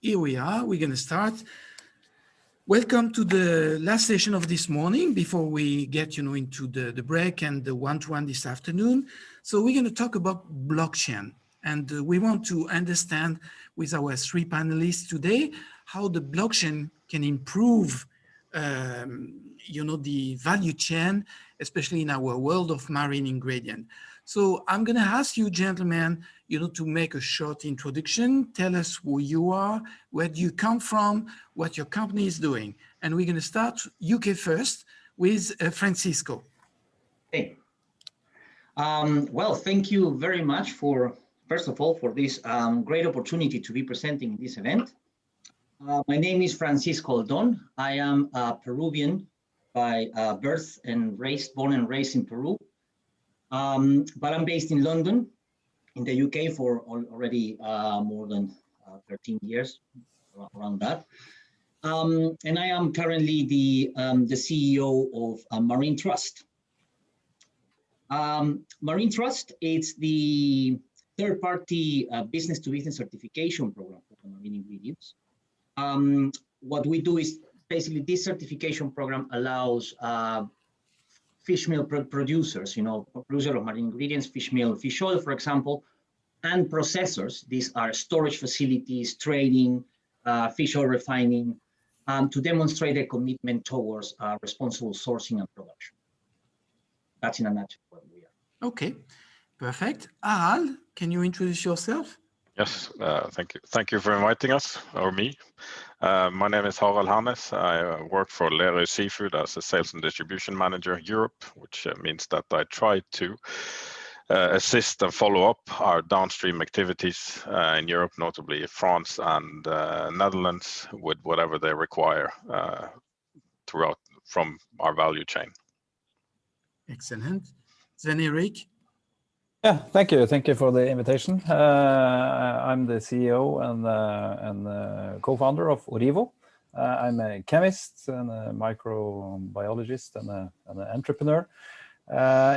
here we are. We're going to start. Welcome to the last session of this morning before we get, into the break and the one-to-one this afternoon. So we're going to talk about blockchain, and we want to understand with our three panelists today how the blockchain can improve, the value chain, especially in our world of marine ingredient. So I'm going to ask you, gentlemen, to make a short introduction. Tell us who you are, where do you come from, what your company is doing. And we're going to start UK first with Francisco. Hey. Well, thank you very much first of all, for this great opportunity to be presenting in this event. My name is Francisco Aldon. I am a Peruvian by birth and born and raised in Peru. But I'm based in London, in the UK, for already more than 13 years, around that. And I am currently the CEO of MarinTrust. MarinTrust is the third-party business-to-business certification program for the marine ingredients. What we do is basically this certification program allows fish meal producers, producer of marine ingredients, fish meal, fish oil, for example, and processors. These are storage facilities, trading, fish oil refining, to demonstrate their commitment towards responsible sourcing and production. That's in a nutshell what we are. Okay, perfect. Harald, can you introduce yourself? Yes, thank you. Thank you for inviting us, or me. My name is Harald Hernæs. I work for Lerøy Seafood as a sales and distribution manager Europe, which means that I try to assist and follow up our downstream activities in Europe, notably France and Netherlands, with whatever they require throughout from our value chain. Excellent. Then Erik. Yeah, thank you. Thank you for the invitation. I'm the CEO and co-founder of Orivo. I'm a chemist and a microbiologist and an entrepreneur.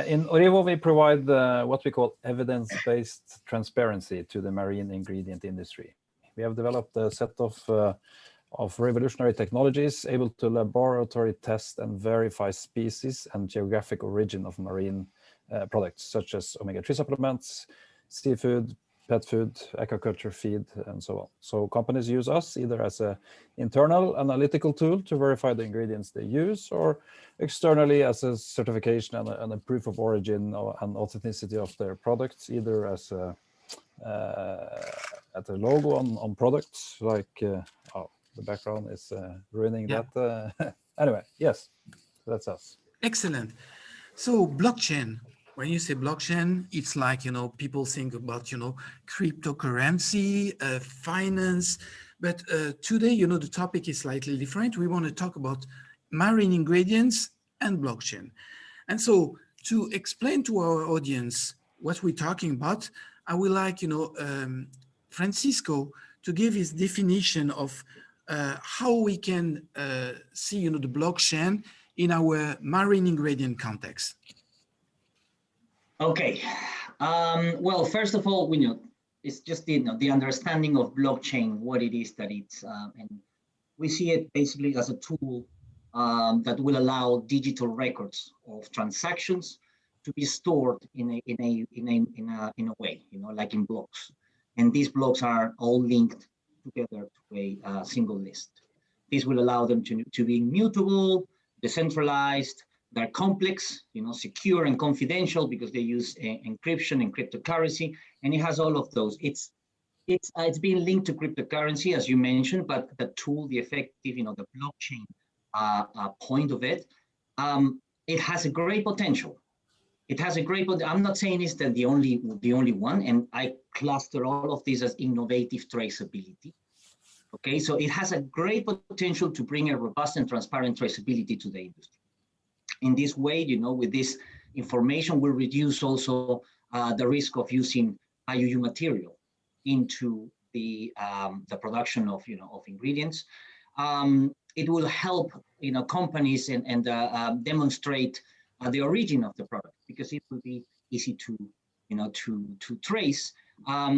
In Orivo, we provide what we call evidence-based transparency to the marine ingredient industry. We have developed a set of revolutionary technologies able to laboratory test and verify species and geographic origin of marine products such as omega-3 supplements, seafood, pet food, aquaculture feed, and so on. So companies use us either as an internal analytical tool to verify the ingredients they use, or externally as a certification and a proof of origin and authenticity of their products, either as a logo on products, like the background is ruining that. Anyway, yes, that's us. Excellent. So blockchain. When you say blockchain, it's like, people think about, cryptocurrency, finance, but today, the topic is slightly different. We want to talk about marine ingredients and blockchain. And so to explain to our audience what we're talking about, I would like, Francisco to give his definition of how we can see, the blockchain in our marine ingredient context. Okay. Well, first of all, it's just the understanding of blockchain, what it is that it's, and we see it basically as a tool that will allow digital records of transactions to be stored in a way, like in blocks. And these blocks are all linked together to a single list. This will allow them to be immutable, decentralized. They're complex, secure and confidential because they use encryption and cryptocurrency, and it has all of those. It's being linked to cryptocurrency, as you mentioned, but the tool, the effective, the blockchain point of it, it has a great potential. It has a great potential. I'm not saying it's the only one, and I cluster all of these as innovative traceability. Okay, so it has a great potential to bring a robust and transparent traceability to the industry. In this way, with this information, we'll reduce also the risk of using IUU material into the production of ingredients. It will help companies and demonstrate the origin of the product, because it will be easy to trace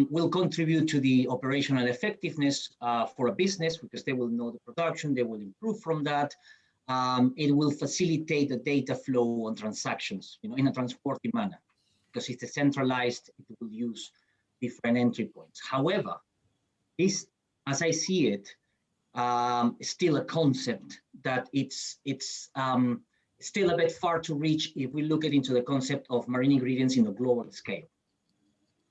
will contribute to the operational effectiveness for a business, because they will know the production, they will improve from that. It will facilitate the data flow on transactions, in a transporting manner, because it's decentralized. It will use different entry points. However, this, as I see it, is still a concept that it's still a bit far to reach if we look into the concept of marine ingredients in a global scale,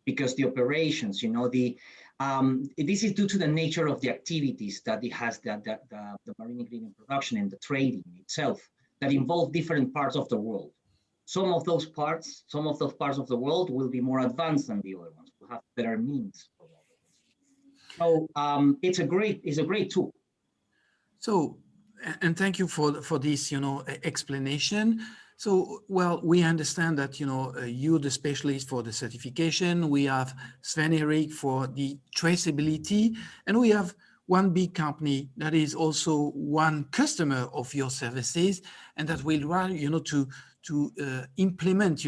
because the operations, this is due to the nature of the activities that it has, the marine ingredient production and the trading itself, that involve different parts of the world. Some of those parts of the world will be more advanced than the other ones, will have better means. So it's a great tool. So, and thank you for this, explanation. So, well, we understand that, you're the specialist for the certification. We have Svein Erik for the traceability, and we have one big company that is also one customer of your services, and that will run, to implement,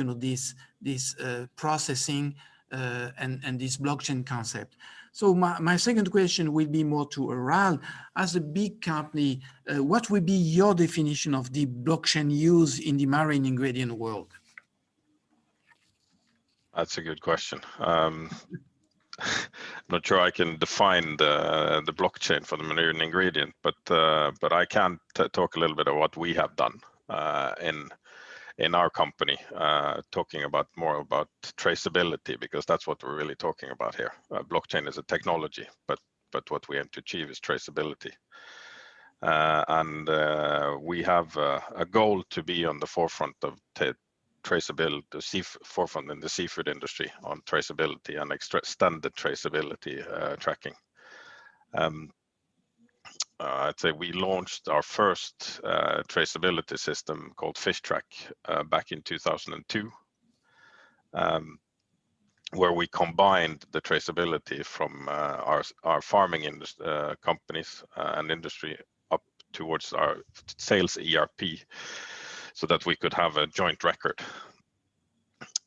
this processing and this blockchain concept. So my second question will be more to Harald. As a big company, what would be your definition of the blockchain use in the marine ingredient world? That's a good question. I'm not sure I can define the blockchain for the marine ingredient, but I can talk a little bit about what we have done in our company, talking more about traceability, because that's what we're really talking about here. Blockchain is a technology, but what we aim to achieve is traceability. And we have a goal to be on the forefront of traceability, forefront in the seafood industry on traceability and extended traceability tracking. I'd say we launched our first traceability system called FishTrack back in 2002, where we combined the traceability from our farming companies and industry up towards our sales ERP, so that we could have a joint record.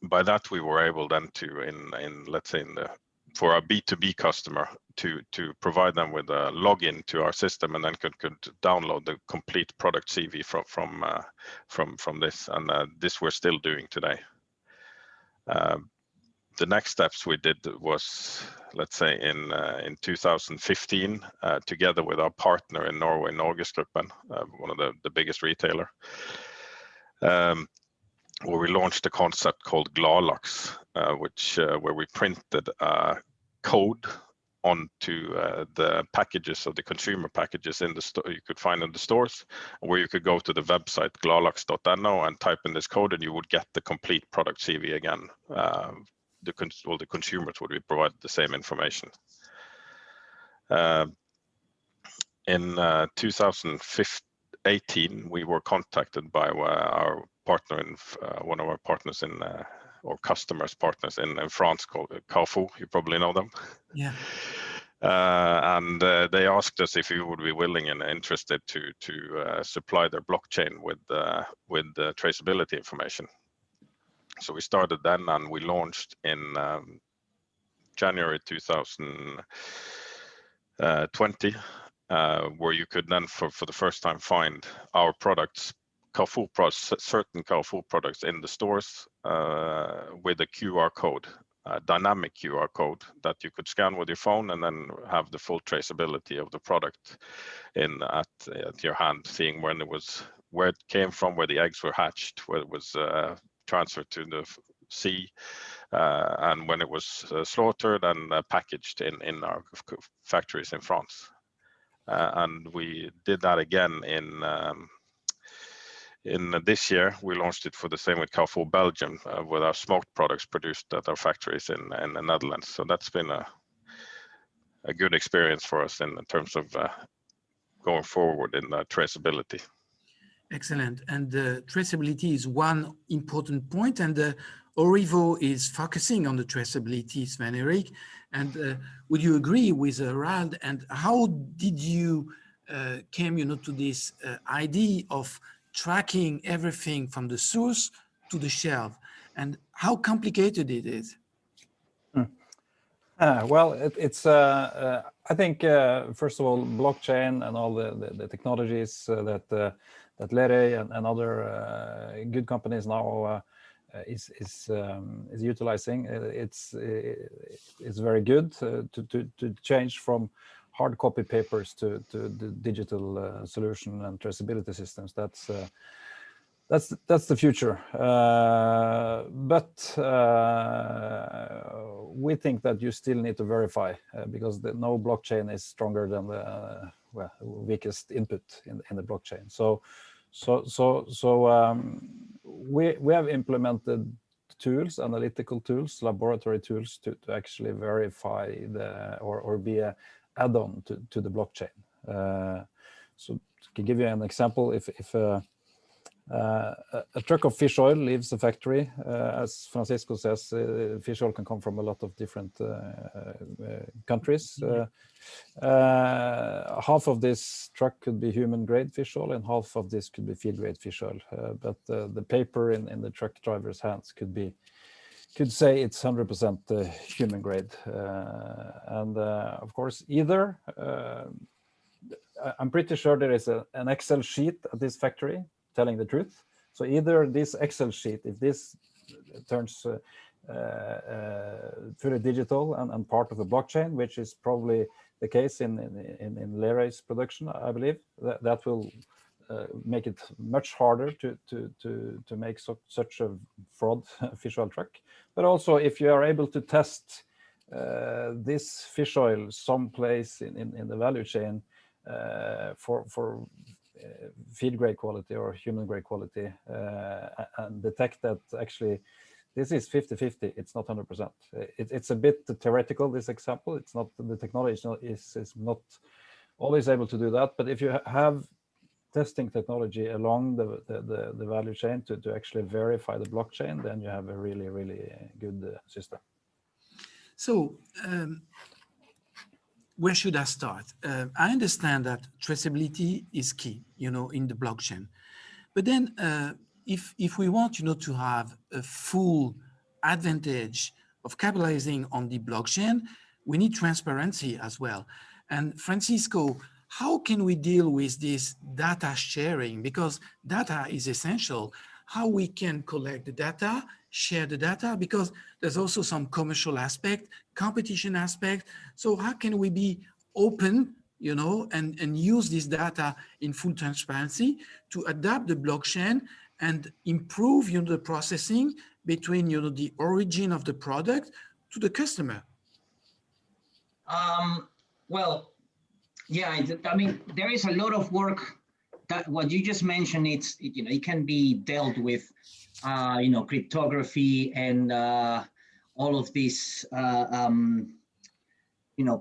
By that, we were able then to, for our B2B customer, to provide them with a login to our system, and then could download the complete product CV from this, and this we're still doing today. The next steps we did was, let's say, in 2015, together with our partner in Norway, Norgesgruppen, one of the biggest retailer, where we launched a concept called Gladlaks, where we printed a code onto the packages of the consumer packages in the store you could find in the stores, where you could go to the website gladlaks.no and type in this code, and you would get the complete product CV again. All the consumers would be provided the same information. In 2018, we were contacted by our partner one of our partners or partners in France called Carrefour. You probably know them. Yeah. And they asked us if we would be willing and interested to supply their blockchain with the traceability information. So we started then, and we launched in January 2020, where you could then for the first time find our products, certain Carrefour products in the stores with a QR code, a dynamic QR code that you could scan with your phone, and then have the full traceability of the product at your hand, seeing where it came from, where the eggs were hatched, where it was transferred to the sea, and when it was slaughtered and packaged in our factories in France. And we did that again in this year. We launched it for the same with Carrefour Belgium, with our smoked products produced at our factories in the Netherlands. So that's been a good experience for us in terms of going forward in traceability. Excellent. And traceability is one important point, and Orivo is focusing on the traceability, Svein Erik. And would you agree with Harald? And how did you came, to this idea of tracking everything from the source to the shelf, and how complicated it is? Well, I think first of all, blockchain and all the technologies that Lerøy and other good companies now is utilizing. It's very good to change from hard copy papers to the digital solution and traceability systems. That's the future. But we think that you still need to verify because no blockchain is stronger than the weakest input in the blockchain. So we have implemented tools, analytical tools, laboratory tools to actually verify or be a add-on to the blockchain. So to give you an example, if a truck of fish oil leaves the factory, as Francisco says, fish oil can come from a lot of different countries. Half of this truck could be human grade fish oil and half of this could be feed grade fish oil. But the paper in the truck driver's hands could say it's 100% human grade. And of course, either I'm pretty sure there is an Excel sheet at this factory telling the truth. So either this Excel sheet, if this turns fully digital and part of a blockchain, which is probably the case in Lerøy's production, I believe, that will make it much harder to make such a fraud fish oil truck. But also, if you are able to test this fish oil someplace in the value chain for feed grade quality or human grade quality and detect that actually this is 50-50, it's not 100%. It's a bit theoretical, this example. It's not, the technology is not always able to do that, but if you have testing technology along the value chain to actually verify the blockchain, then you have a really, really good system. So where should I start? I understand that traceability is key, in the blockchain. But then if we want, to have a full advantage of capitalizing on the blockchain, we need transparency as well. And Francisco, how can we deal with this data sharing? Because data is essential. How we can collect the data, share the data, because there's also some commercial aspect, competition aspect. So how can we be open, and use this data in full transparency to adapt the blockchain and improve, the processing between, the origin of the product to the customer? Well, yeah, I mean, there is a lot of work that what you just mentioned, it can be dealt with, cryptography and all of these,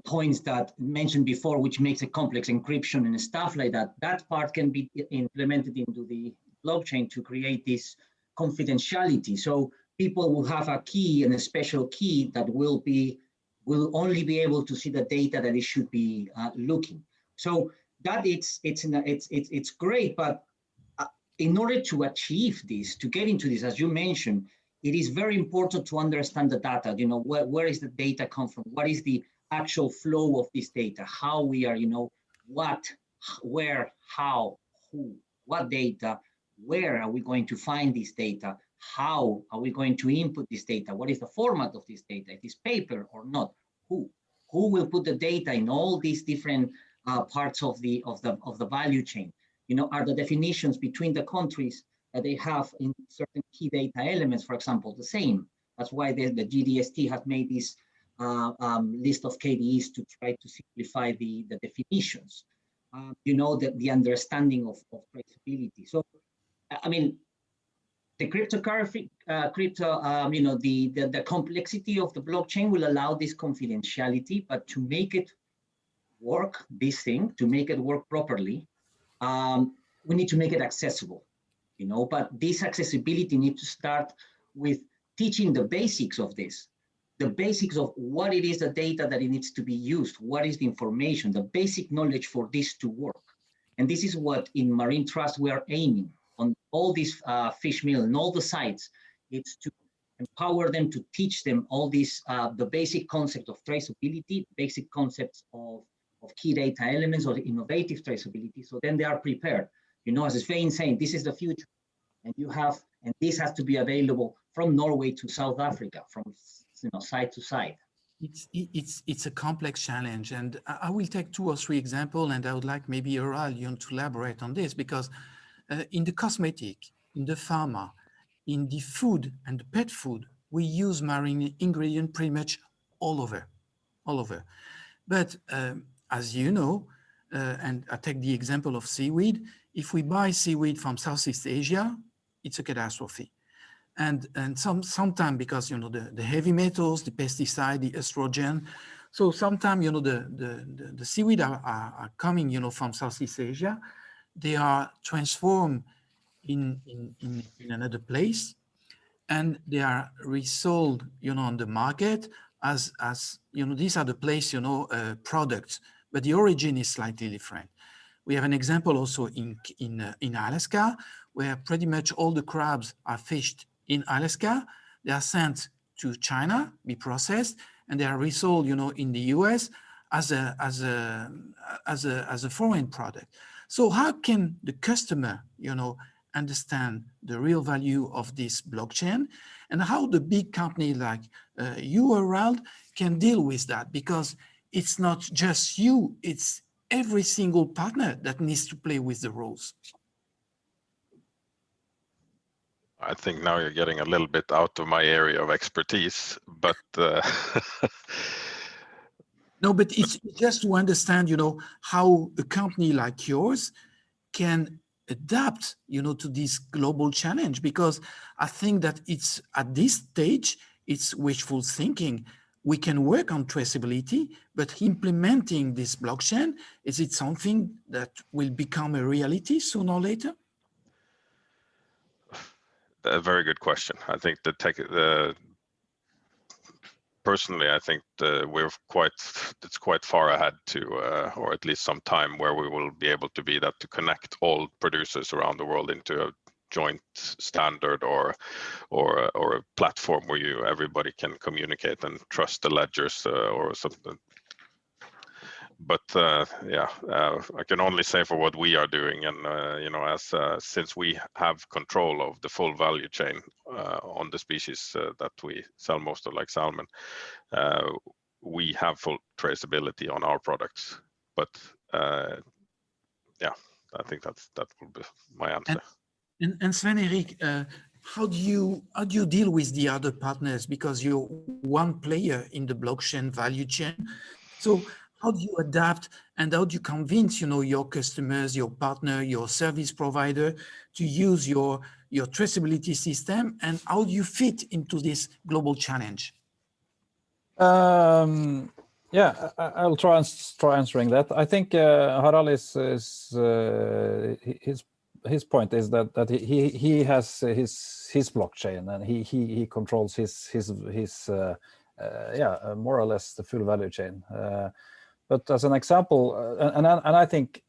points that mentioned before, which makes it complex, encryption and stuff like that. That part can be implemented into the blockchain to create this confidentiality. So people will have a key and a special key that will only be able to see the data that it should be looking. So that it's great, but in order to achieve this, to get into this, as you mentioned, it is very important to understand the data. Where is the data come from? What is the actual flow of this data? How we are, what, where, how, who, what data, where are we going to find this data? How are we going to input this data? What is the format of this data? It is paper or not? Who will put the data in all these different parts of the value chain? Are the definitions between the countries that they have in certain key data elements, for example, the same? That's why the GDST has made this list of KDEs to try to simplify the definitions. The understanding of traceability. So, I mean, the cryptography, the complexity of the blockchain will allow this confidentiality, but to make it work, to make it work properly, we need to make it accessible, but this accessibility needs to start with teaching the basics of this, the basics of what it is, the data that it needs to be used, what is the information, the basic knowledge for this to work. And this is what in MarinTrust we are aiming on all these fish meal and all the sites. It's to empower them, to teach them all these, the basic concept of traceability, basic concepts of key data elements or innovative traceability. So then they are prepared. You know, as Svein saying, this is the future, and this has to be available from Norway to South Africa, from side to side. It's a complex challenge, and I will take 2 or 3 examples, and I would like maybe Harald, to elaborate on this, because in the cosmetic, in the pharma, in the food and the pet food, we use marine ingredient pretty much all over. But as you know, and I take the example of seaweed, if we buy seaweed from Southeast Asia, it's a catastrophe. And sometimes because, the heavy metals, the pesticide, the estrogen, so sometimes, the seaweed are coming, from Southeast Asia, they are transformed in another place, and they are resold, on the market as these are the place, products, but the origin is slightly different. We have an example also in Alaska, where pretty much all the crabs are fished in Alaska. They are sent to China, be processed, and they are resold, in the US as a foreign product. So how can the customer, understand the real value of this blockchain, and how the big company like you, Harald, can deal with that? Because it's not just you, it's every single partner that needs to play with the rules. I think now you're getting a little bit out of my area of expertise, but no, but it's just to understand, how a company like yours can adapt, to this global challenge, because I think that it's at this stage, it's wishful thinking. We can work on traceability, but implementing this blockchain, is it something that will become a reality sooner or later? A very good question. I think personally, I think it's quite far ahead to, or at least some time where we will be able to be that, to connect all producers around the world into a joint standard or a platform where everybody can communicate and trust the ledgers or something. But I can only say for what we are doing, and since we have control of the full value chain on the species that we sell, most of, like salmon, we have full traceability on our products. But I think that will be my answer. And Svein, Erik, how do you deal with the other partners, because you're one player in the blockchain value chain? So how do you adapt, and how do you convince, your customers, your partner, your service provider to use your traceability system, and how do you fit into this global challenge? I'll try answering that. I think Harald his point is that he has his blockchain, and he controls his more or less the full value chain. But as an example, and I think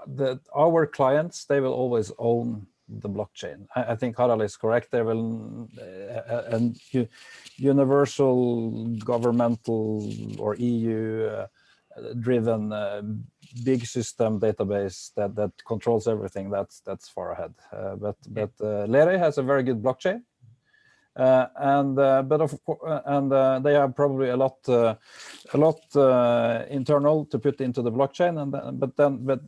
that our clients, they will always own the blockchain. I think Harald is correct. There will and universal governmental or EU driven big system database that controls everything. That's far ahead. But Lerøy has a very good blockchain. But they have probably a lot internal to put into the blockchain,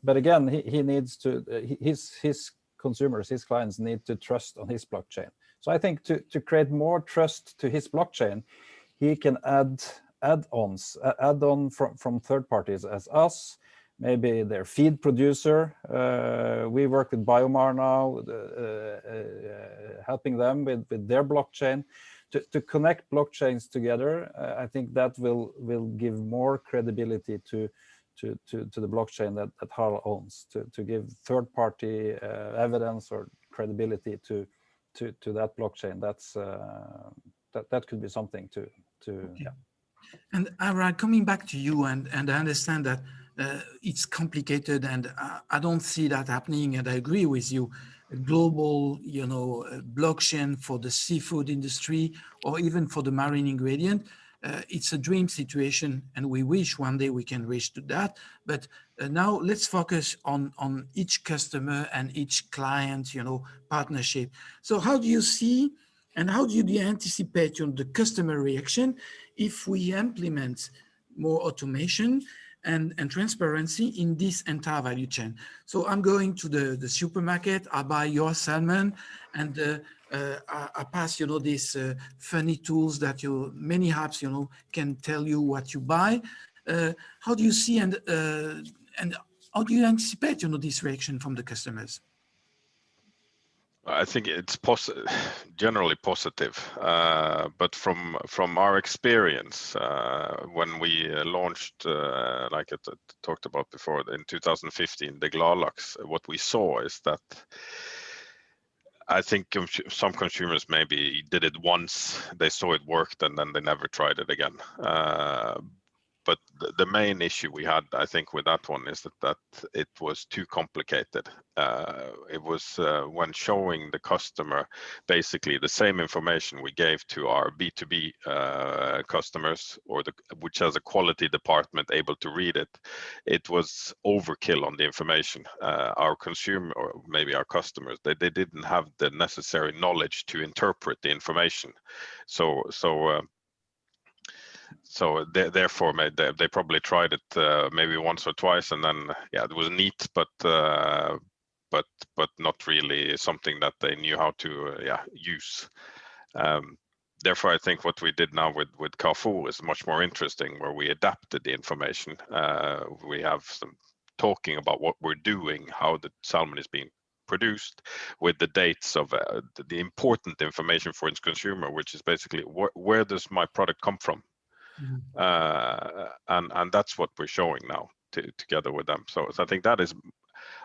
but again, he needs to his consumers, his clients need to trust on his blockchain. So I think to create more trust to his blockchain, he can add on from third parties as us, maybe their feed producer. We work with Biomar now, helping them with their blockchain to connect blockchains together. I think that will give more credibility to the blockchain that Harald owns, to give third-party evidence or credibility to that blockchain. That could be something to okay. And Harald, coming back to you, and I understand that it's complicated, and I don't see that happening, and I agree with you. global, blockchain for the seafood industry or even for the marine ingredient. It's a dream situation, and we wish one day we can reach to that. But now let's focus on each customer and each client, partnership. So how do you see and how do you anticipate the customer reaction if we implement more automation and transparency in this entire value chain? So I'm going to the supermarket, I buy your salmon, and I pass, these funny tools that many apps, can tell you what you buy. How do you see and how do you anticipate, this reaction from the customers? I think it's generally positive, but from our experience, when we launched, like I talked about before, in 2015, the Gladlaks, what we saw is that I think some consumers maybe did it once, they saw it worked, and then they never tried it again. But the main issue we had, I think, with that one is that it was too complicated. It was when showing the customer basically the same information we gave to our B2B customers, or which has a quality department able to read it. It was overkill on the information. Our consumer, or maybe our customers, they didn't have the necessary knowledge to interpret the information. So therefore they probably tried it maybe once or twice, and then it was neat, but not really something that they knew how to use. Therefore, I think what we did now with Carrefour is much more interesting, where we adapted the information. We have some talking about what we're doing, how the salmon is being produced, with the dates of the important information for its consumer, which is basically where does my product come from. And that's what we're showing now together with them. So I think that is,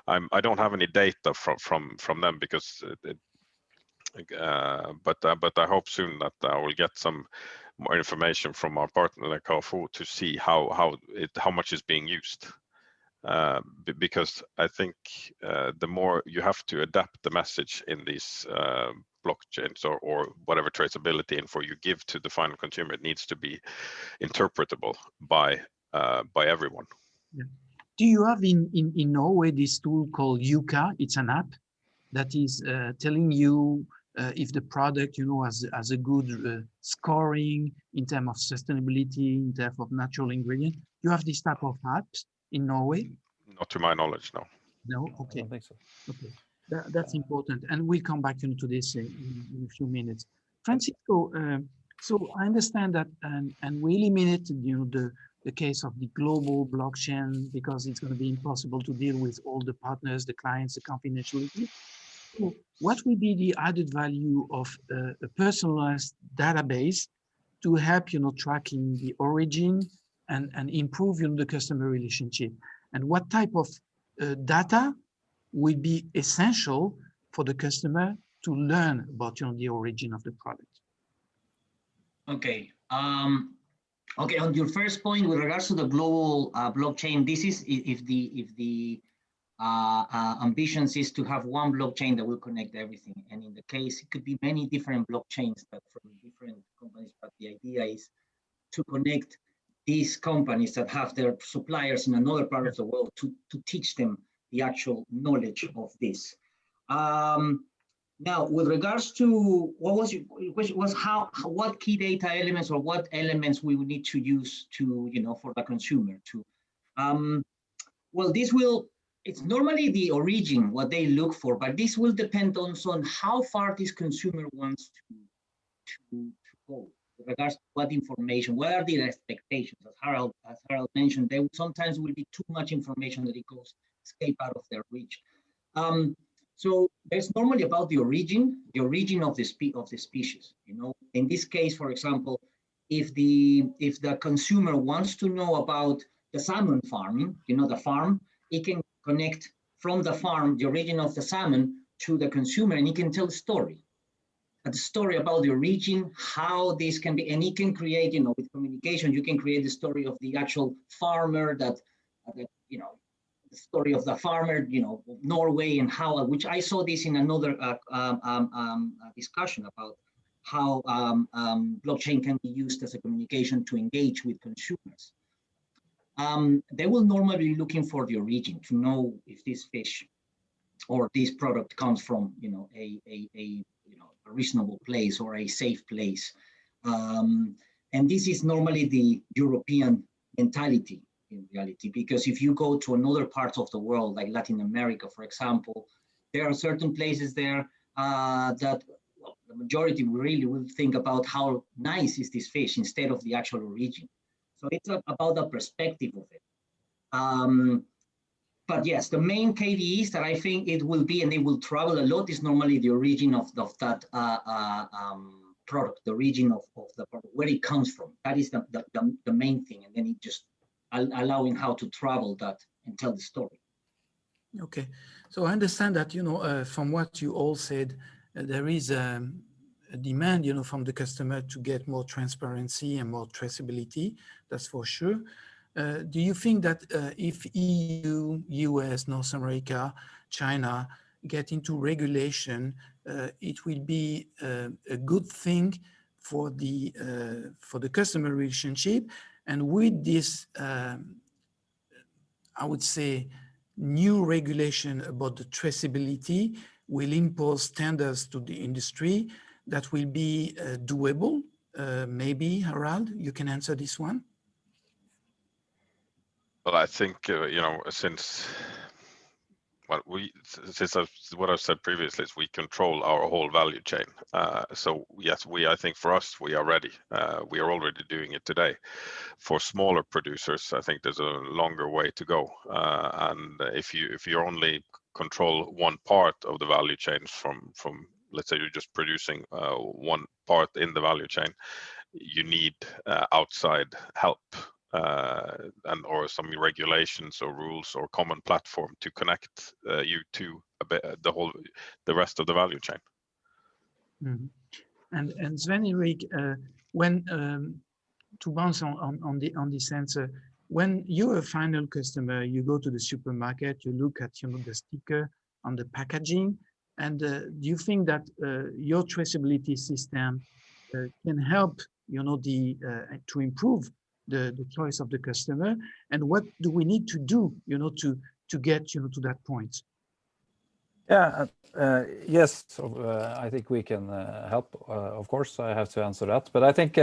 I don't have any data from them, because but I hope soon that I will get some more information from our partner like Carrefour to see how much is being used. Because I think the more you have to adapt the message in these blockchains or whatever traceability info you give to the final consumer, it needs to be interpretable by everyone. Yeah. Do you have in Norway this tool called Yuka? It's an app that is telling you if the product has a good scoring in terms of sustainability, in terms of natural ingredient. You have this type of apps in Norway? Not to my knowledge, no. No, okay. I don't think so. Okay, that's important, and we'll come back to this in a few minutes. Francisco, so I understand that, and we eliminated the case of the global blockchain because it's going to be impossible to deal with all the partners, the clients, the confidentiality. So what will be the added value of a personalized database to help tracking the origin and improve the customer relationship? And what type of data will be essential for the customer to learn about the origin of the product? Okay. Okay. On your first point with regards to the global blockchain, this is if the ambitions is to have one blockchain that will connect everything. And in the case, it could be many different blockchains, but from different companies. But the idea is to connect these companies that have their suppliers in another part of the world to teach them the actual knowledge of this. Now, with regards to what was your question, was what key data elements or what elements we would need to use to for the consumer to. Well, it's normally the origin what they look for, but this will depend also on how far this consumer wants to go. With regards to what information, what are their expectations? As Harald mentioned, there sometimes will be too much information that it goes escape out of their reach. So there's normally about the origin of the species. In this case, for example, if the consumer wants to know about the salmon farming, the farm, it can connect from the farm the origin of the salmon to the consumer, and he can tell a story. A story about the origin, how this can be, and he can create, with communication, you can create the story of the actual farmer that story of the farmer, Norway, and how, which I saw this in another discussion about how blockchain can be used as a communication to engage with consumers. They will normally be looking for the origin to know if this fish or this product comes from, a reasonable place or a safe place. And this is normally the European mentality in reality, because if you go to another part of the world, like Latin America, for example, there are certain places there that the majority really will think about how nice is this fish instead of the actual origin. So it's about the perspective of it. But yes, the main KDEs that I think it will be, and they will travel a lot, is normally the origin of that product, the origin of the product, where it comes from. That is the main thing, and then it just allowing how to travel that and tell the story. Okay, so I understand that, from what you all said, there is a demand, from the customer to get more transparency and more traceability, that's for sure. Do you think that if EU, US, North America, China get into regulation, it will be a good thing for the customer relationship? And with this, I would say, new regulation about the traceability will impose standards to the industry that will be doable? Maybe, Harald, you can answer this one. Well, I think, since what I've said previously is we control our whole value chain. So yes, I think for us, we are ready. We are already doing it today. For smaller producers, I think there's a longer way to go. And if you only control one part of the value chain from let's say you're just producing one part in the value chain, you need outside help. Or some regulations or rules or common platform to connect you to the rest of the value chain. Mm-hmm. And Svein, Erik, when to bounce on this answer, when you're a final customer, you go to the supermarket, you look at the sticker on the packaging, and do you think that your traceability system can help to improve the choice of the customer, and what do we need to do to get to that point? Yeah, yes, I think we can help. Of course, I have to answer that, but I think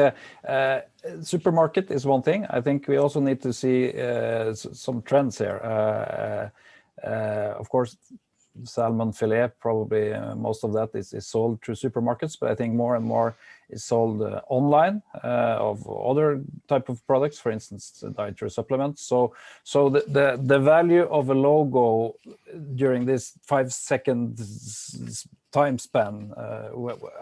supermarket is one thing. I think we also need to see some trends here. Of course, salmon fillet, probably most of that is sold through supermarkets, but I think more and more is sold online of other type of products, for instance, dietary supplements. So the value of a logo during this 5-second time span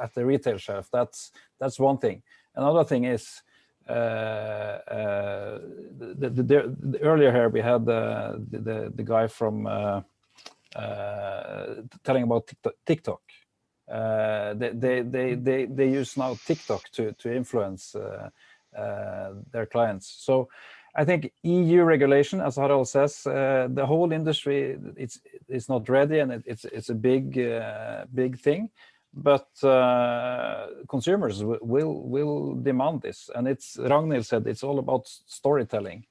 at the retail shelf, that's one thing. Another thing is earlier here we had the guy from telling about TikTok. They use now TikTok to influence their clients. So I think EU regulation, as Harald says, the whole industry it's not ready, and it's a big thing. But consumers will demand this, and it's Ragnhild said it's all about storytelling.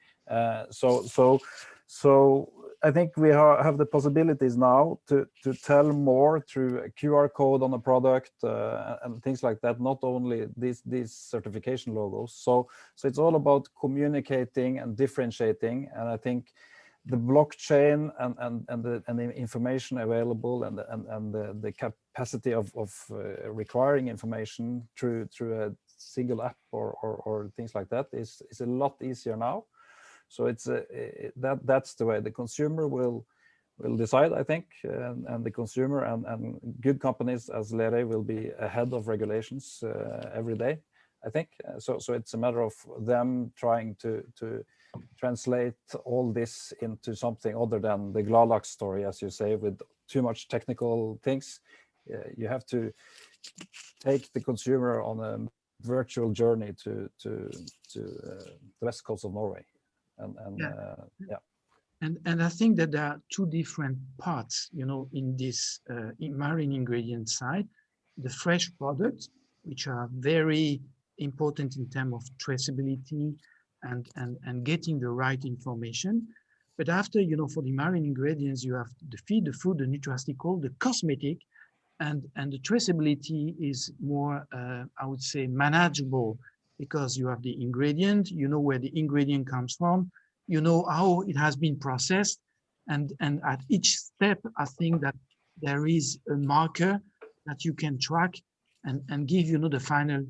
So I think we have the possibilities now to tell more through a QR code on a product and things like that, not only these certification logos. So it's all about communicating and differentiating, and I think the blockchain and the information available and the capacity of requiring information through a single app or things like that is a lot easier now. So it's that's the way the consumer will decide, I think, and the consumer and good companies as Lerøy will be ahead of regulations every day, I think. So it's a matter of them trying to translate all this into something other than the Gladlaks story, as you say, with too much technical things. You have to take the consumer on a virtual journey to the west coast of Norway. And yeah. And I think that there are two different parts, in this marine ingredient side, the fresh products, which are very important in terms of traceability and getting the right information. But after, for the marine ingredients, you have the feed, the food, the nutraceutical, the cosmetic, and the traceability is more, I would say, manageable, because you have the ingredient, where the ingredient comes from, how it has been processed, and at each step, I think that there is a marker that you can track and give, the final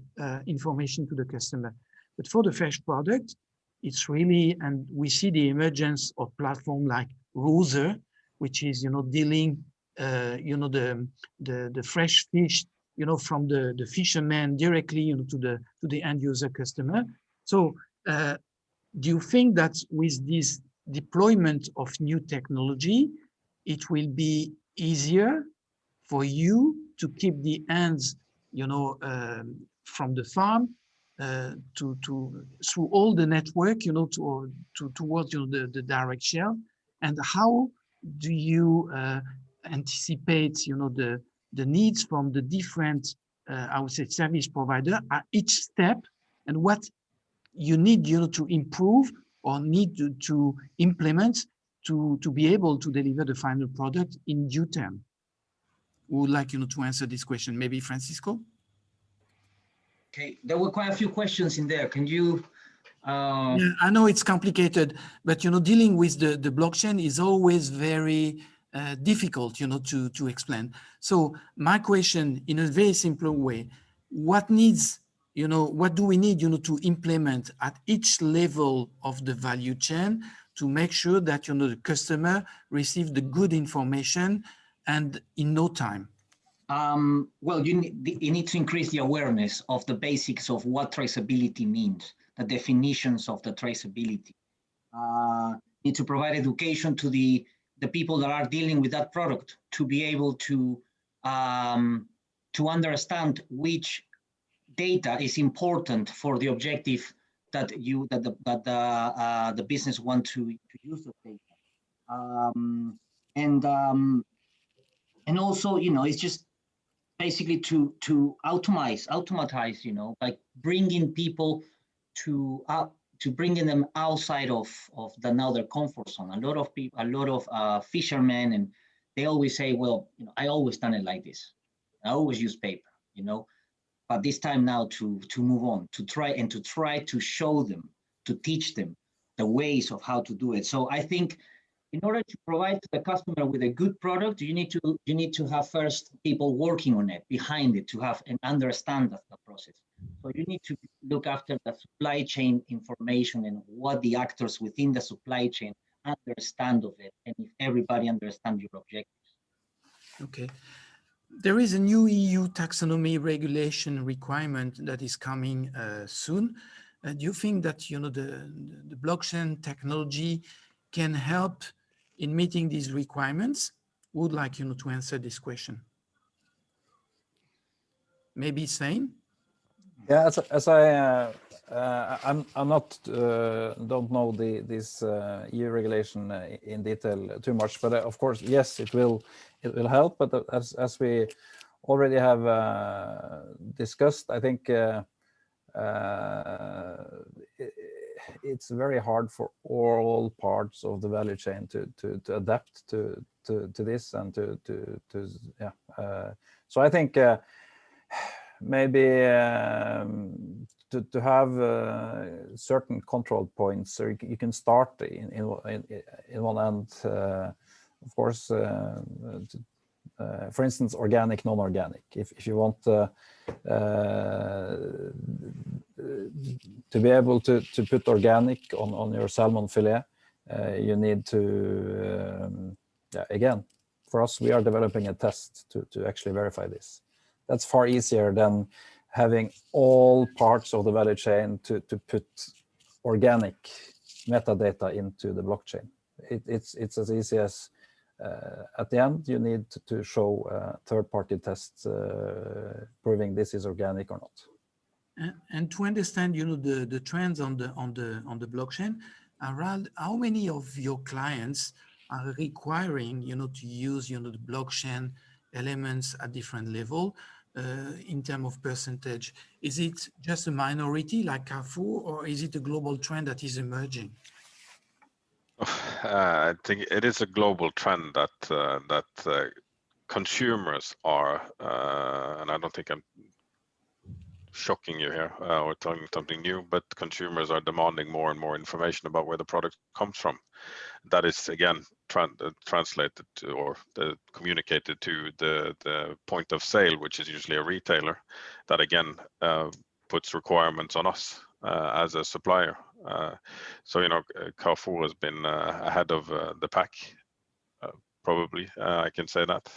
information to the customer. But for the fresh product, it's really, and we see the emergence of platform like Roser, which is, dealing, the fresh fish, from the fisherman directly, to the end user customer. So do you think that with this deployment of new technology, it will be easier for you to keep the ends, from the farm through all the network, towards the direct shelf? And how do you anticipate, the needs from the different, I would say, service provider at each step, and what you need, to improve or need to implement to be able to deliver the final product in due time? Who would like, to answer this question? Maybe Francisco? Okay, there were quite a few questions in there. Can you? Yeah, I know it's complicated, but dealing with the blockchain is always very difficult, to explain. So my question, in a very simple way, what needs, what do we need, to implement at each level of the value chain to make sure that, the customer receive the good information and in no time? Well, you need to increase the awareness of the basics of what traceability means, the definitions of the traceability. Need to provide education to the people that are dealing with that product to be able to understand which data is important for the objective that the business want to use the data. And also, it's just basically to automatize, like bringing people to bringing them outside of their comfort zone. A lot of fishermen, and they always say, well, I always done it like this. I always use paper, but this time now to move on, to try to show them, to teach them the ways of how to do it. So I think, in order to provide the customer with a good product, you need to have first people working on it, behind it, to have and understand the process. So you need to look after the supply chain information and what the actors within the supply chain understand of it, and if everybody understands your objectives. Okay. There is a new EU taxonomy regulation requirement that is coming soon. Do you think that, the blockchain technology can help in meeting these requirements? Would like, to answer this question. Maybe Svein? Yeah, I'm not don't know this EU regulation in detail too much, but of course, yes, it will help. But as we already have discussed, I think it's very hard for all parts of the value chain to adapt to this and so I think maybe to have certain control points, so you can start in one end, of course, for instance, organic, non-organic. If you want to be able to put organic on your salmon fillet, you need to, again, for us, we are developing a test to actually verify this. That's far easier than having all parts of the value chain to put organic metadata into the blockchain. It's as easy as at the end you need to show third-party tests proving this is organic or not. And to understand, the trends on the blockchain, Harald, how many of your clients are requiring, to use, the blockchain elements at different level in terms of percentage? Is it just a minority like Carrefour, or is it a global trend that is emerging? I think it is a global trend that consumers are, and I don't think I'm shocking you here or telling you something new, but consumers are demanding more and more information about where the product comes from. That is again translated to or communicated to the point of sale, which is usually a retailer. That again puts requirements on us as a supplier. So Carrefour has been ahead of the pack. Probably I can say that.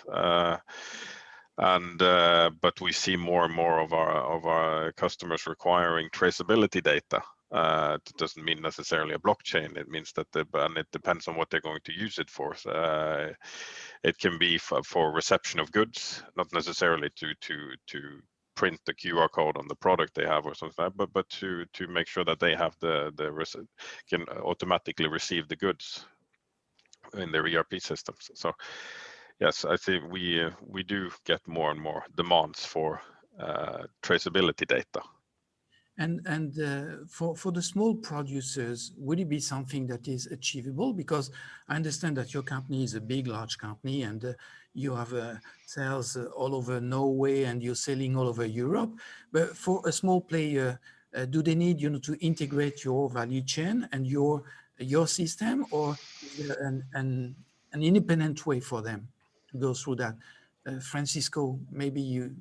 But we see more and more of our customers requiring traceability data. It doesn't mean necessarily a blockchain. It means that and it depends on what they're going to use it for. It can be for reception of goods, not necessarily to print the QR code on the product they have or something like that, but to make sure that they have can automatically receive the goods in their ERP systems. So yes, I think we do get more and more demands for traceability data. And for the small producers, would it be something that is achievable? Because I understand that your company is a large company, and you have sales all over Norway, and you're selling all over Europe. But for a small player, do they need to integrate your value chain and your system, or is there an independent way for them to go through that? Francisco, maybe you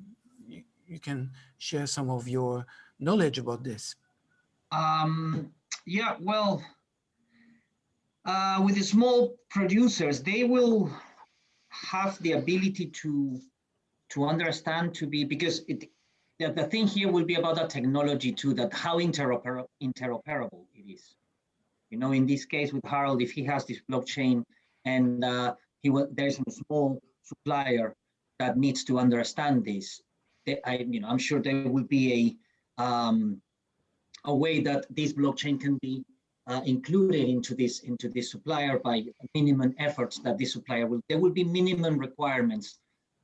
can share some of your knowledge about this. Yeah, well, with the small producers, they will have the ability to understand, because the thing here will be about that technology too, that how interoperable it is. In this case with Harald, if he has this blockchain and there's a small supplier that needs to understand this, I'm sure there will be a way that this blockchain can be included into this supplier by minimum efforts that this supplier will. There will be minimum requirements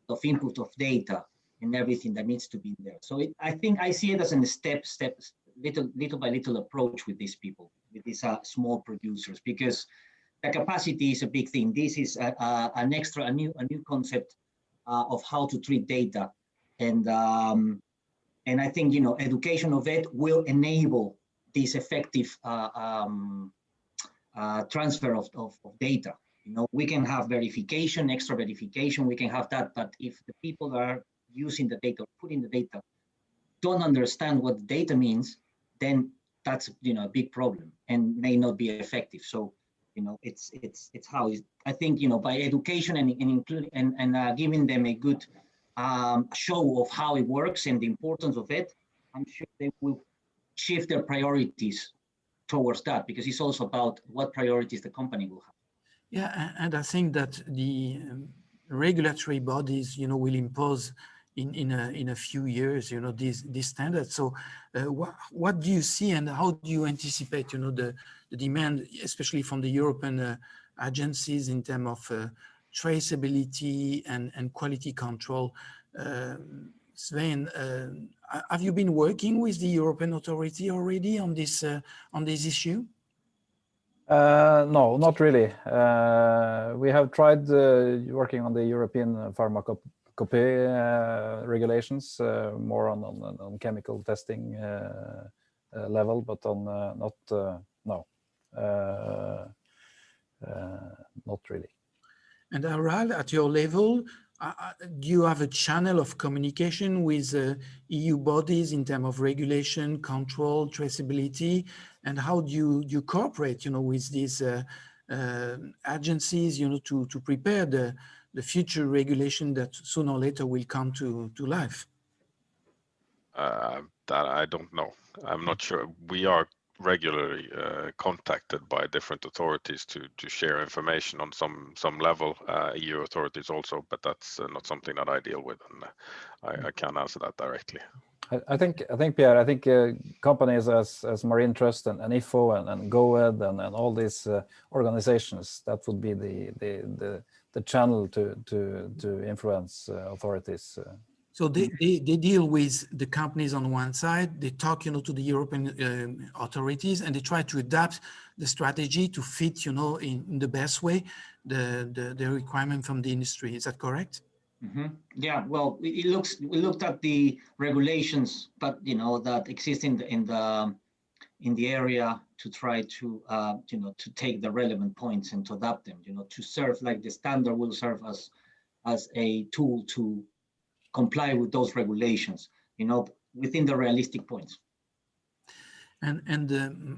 of input of data and everything that needs to be there. So I think I see it as a little by little approach with these people, with these small producers, because the capacity is a big thing. This is a new concept of how to treat data, and I think education of it will enable this effective transfer of data. We can have verification, extra verification, we can have that, but if the people that are using the data, putting the data, don't understand what the data means, then that's a big problem and may not be effective. So it's how I think by education and including and giving them a good show of how it works and the importance of it, I'm sure they will shift their priorities towards that, because it's also about what priorities the company will have. Yeah, and I think that the regulatory bodies, will impose in a few years, these standards. So what do you see, and how do you anticipate, the demand, especially from the European agencies in terms of traceability and quality control? Svein, have you been working with the European authority already on this issue? No, not really. We have tried working on the European pharmacopy regulations, more on chemical testing level, but on not really. And Harald, at your level, do you have a channel of communication with EU bodies in terms of regulation, control, traceability? And how do you cooperate, with these agencies, to prepare the future regulation that sooner or later will come to life? That I don't know. I'm not sure. We are regularly contacted by different authorities to share information on some level, EU authorities also, but that's not something that I deal with, and I can't answer that directly. I think Pierre, I think companies as MarinTrust and IFO and GoEd and all these organizations, that would be the channel to influence authorities. So they deal with the companies on one side, they talk, to the European authorities, and they try to adapt the strategy to fit, in the best way, the requirement from the industry. Is that correct? Mm-hmm. Yeah, well, we looked at the regulations that that exist in the area to try to to take the relevant points and to adapt them, to serve like the standard will serve as a tool to comply with those regulations, within the realistic points. And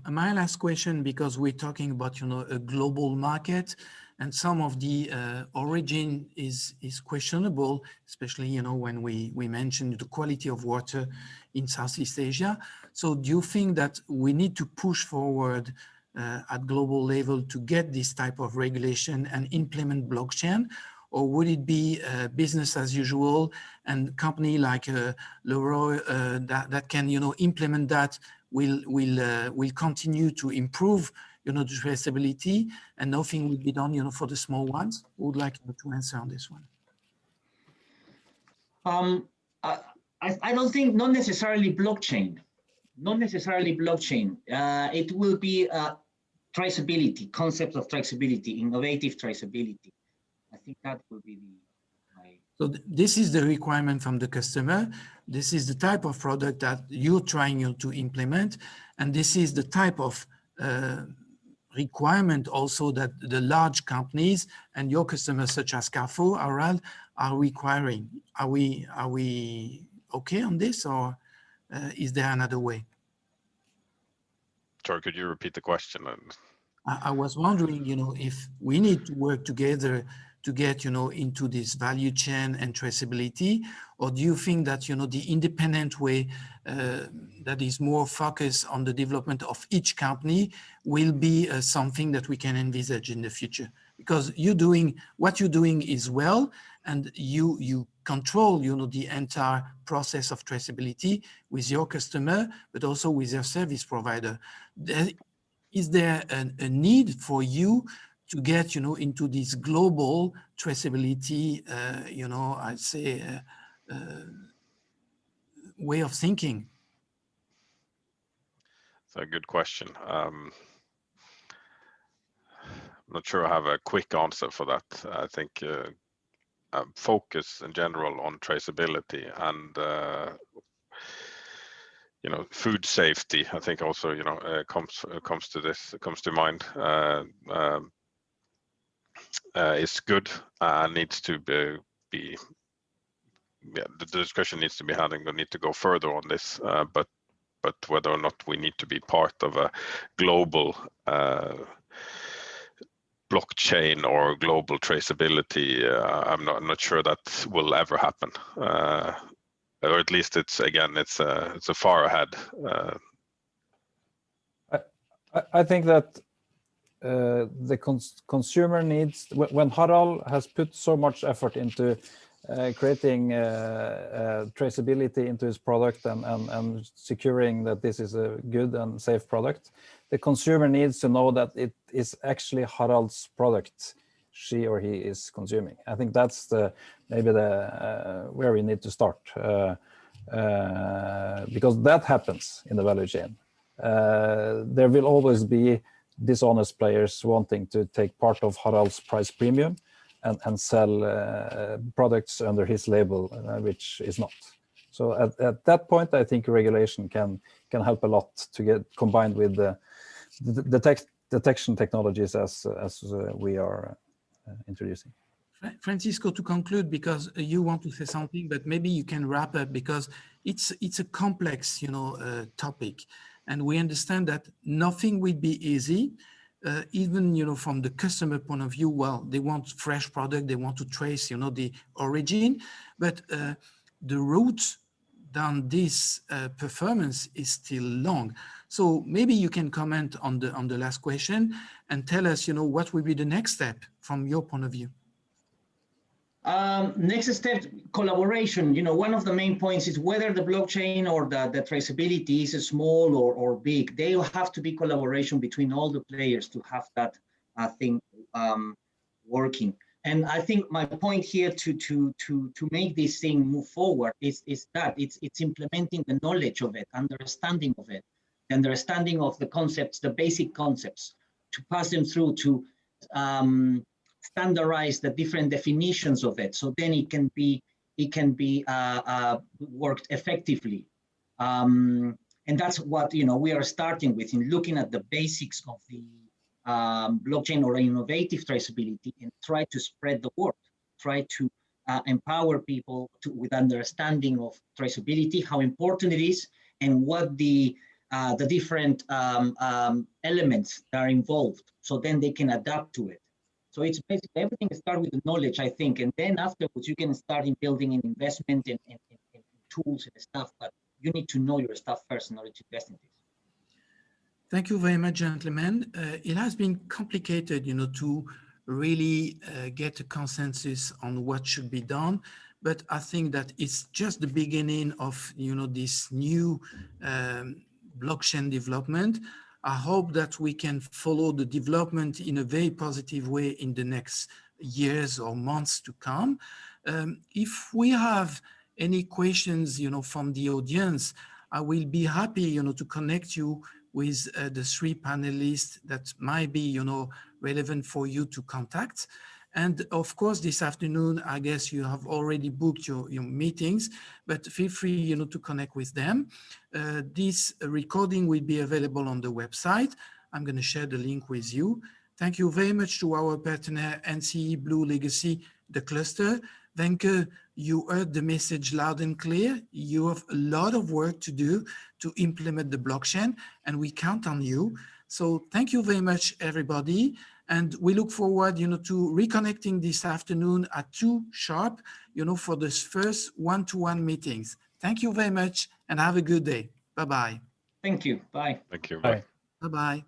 my last question, because we're talking about a global market, and some of the origin is questionable, especially when we mentioned the quality of water in Southeast Asia. So do you think that we need to push forward at global level to get this type of regulation and implement blockchain? Or would it be business as usual, and company like Lerøy that can implement that will continue to improve the traceability, and nothing will be done for the small ones? Who would like to answer on this one? I don't think not necessarily blockchain. It will be traceability, concepts of traceability, innovative traceability. I think that will be So this is the requirement from the customer. This is the type of product that you're trying to implement. And this is the type of requirement also that the large companies and your customers such as Carrefour, Harald, are requiring. Are we okay on this, or is there another way? Sorry, could you repeat the question? I was wondering, if we need to work together to get, into this value chain and traceability, or do you think that, the independent way that is more focused on the development of each company will be something that we can envisage in the future? Because what you're doing is well, and you control, the entire process of traceability with your customer, but also with your service provider. Is there a need for you to get, into this global traceability, I'd say, way of thinking? It's a good question. I'm not sure I have a quick answer for that. I think focus in general on traceability and food safety, I think also comes to mind. Is good and needs to be the discussion needs to be had, and we need to go further on this. But whether or not we need to be part of a global blockchain or global traceability, I'm not sure that will ever happen. Or at least it's a far ahead. I think that the consumer needs, when Harald has put so much effort into creating traceability into his product and securing that this is a good and safe product, the consumer needs to know that it is actually Harald's product she or he is consuming. I think that's maybe where we need to start, because that happens in the value chain. There will always be dishonest players wanting to take part of Harald's price premium and sell products under his label, which is not. So at that point, I think regulation can help a lot to get combined with the detection technologies as we are introducing. Francisco, to conclude, because you want to say something, but maybe you can wrap up, because it's a complex, topic, and we understand that nothing will be easy. Even from the customer point of view, well, they want fresh product, they want to trace the origin, but the route down this performance is still long. So maybe you can comment on the last question and tell us what will be the next step from your point of view. Next step, collaboration. You know, one of the main points is whether the blockchain or the traceability is small or big. They have to be collaboration between all the players to have that thing working. And I think my point here to make this thing move forward is that it's implementing the knowledge of it, understanding of it, understanding of the concepts, the basic concepts, to pass them through to standardize the different definitions of it, so then it can be worked effectively. And that's what, you know, we are starting with, in looking at the basics of the blockchain or innovative traceability, and try to spread the word, try to empower people with understanding of traceability, how important it is, and what the different elements that are involved, so then they can adapt to it. So it's basically everything starts with the knowledge, I think, and then afterwards you can start in building an investment in tools and stuff, but you need to know your stuff first in order to invest in this. Thank you very much, gentlemen. It has been complicated, you know, to really get a consensus on what should be done, but I think that it's just the beginning of, you know, this new blockchain development. I hope that we can follow the development in a very positive way in the next years or months to come. If we have any questions, you know, from the audience, I will be happy, you know, to connect you with the three panelists that might be, you know, relevant for you to contact. And of course, this afternoon, I guess you have already booked your meetings, but feel free, you know, to connect with them. This recording will be available on the website. I'm going to share the link with you. Thank you very much to our partner, NCE Blue Legacy, the cluster. Wenke, you heard the message loud and clear. You have a lot of work to do to implement the blockchain, and we count on you. So thank you very much, everybody. And we look forward, you know, to reconnecting this afternoon at 2 sharp, you know, for this first one-to-one meetings. Thank you very much and have a good day. Bye-bye. Thank you. Bye. Thank you. Bye. Bye-bye.